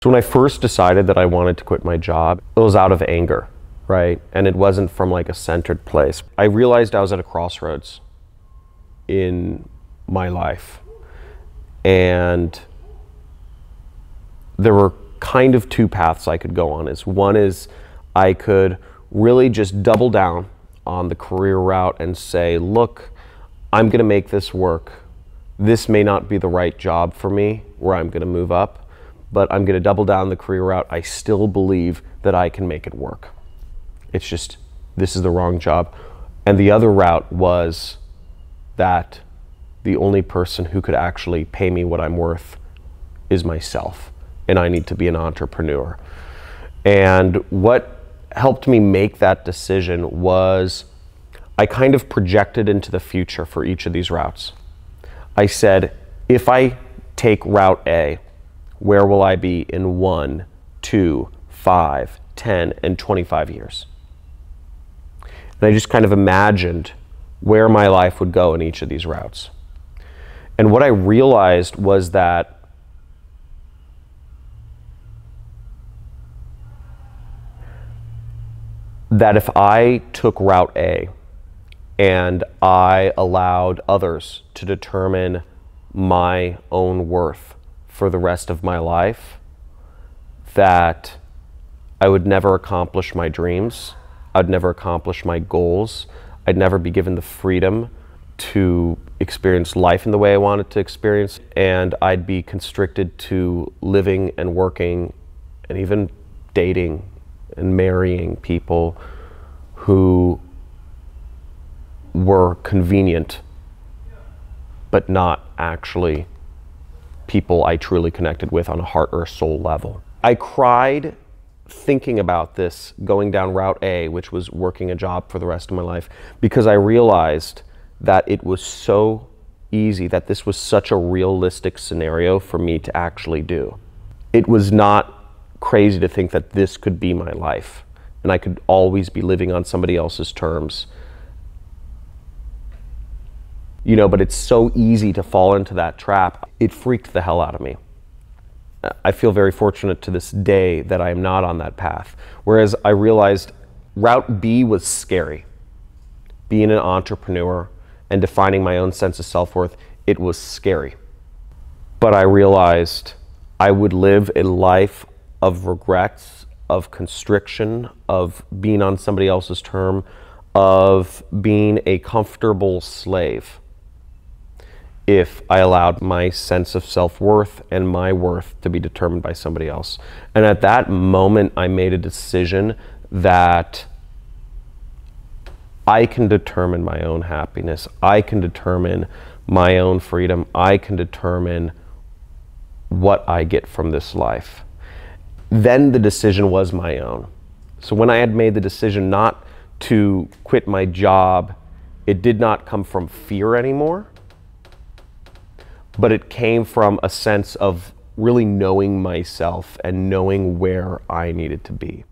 So when I first decided that I wanted to quit my job, it was out of anger, right? And it wasn't from like a centered place. I realized I was at a crossroads in my life. And there were kind of two paths I could go on. One is I could really just double down on the career route and say, look, I'm gonna make this work. This may not be the right job for me where I'm gonna move up, but I'm gonna double down the career route. I still believe that I can make it work. It's just, this is the wrong job. And the other route was that the only person who could actually pay me what I'm worth is myself, and I need to be an entrepreneur. And what helped me make that decision was I kind of projected into the future for each of these routes. I said, if I take route A, where will I be in 1, 2, 5, 10, and 25 years? And I just kind of imagined where my life would go in each of these routes. And what I realized was that if I took route A and I allowed others to determine my own worth for the rest of my life, that I would never accomplish my dreams, I'd never accomplish my goals, I'd never be given the freedom to experience life in the way I wanted to experience, and I'd be constricted to living and working and even dating and marrying people who were convenient but not actually people I truly connected with on a heart or soul level. I cried thinking about this going down route A, which was working a job for the rest of my life, because I realized that it was so easy, that this was such a realistic scenario for me to actually do. It was not crazy to think that this could be my life and I could always be living on somebody else's terms. You know, but it's so easy to fall into that trap. It freaked the hell out of me. I feel very fortunate to this day that I am not on that path. Whereas I realized route B was scary. Being an entrepreneur and defining my own sense of self-worth, it was scary. But I realized I would live a life of regrets, of constriction, of being on somebody else's term, of being a comfortable slave, if I allowed my sense of self-worth and my worth to be determined by somebody else. And at that moment, I made a decision that I can determine my own happiness. I can determine my own freedom. I can determine what I get from this life. Then the decision was my own. So when I had made the decision not to quit my job, it did not come from fear anymore, but it came from a sense of really knowing myself and knowing where I needed to be.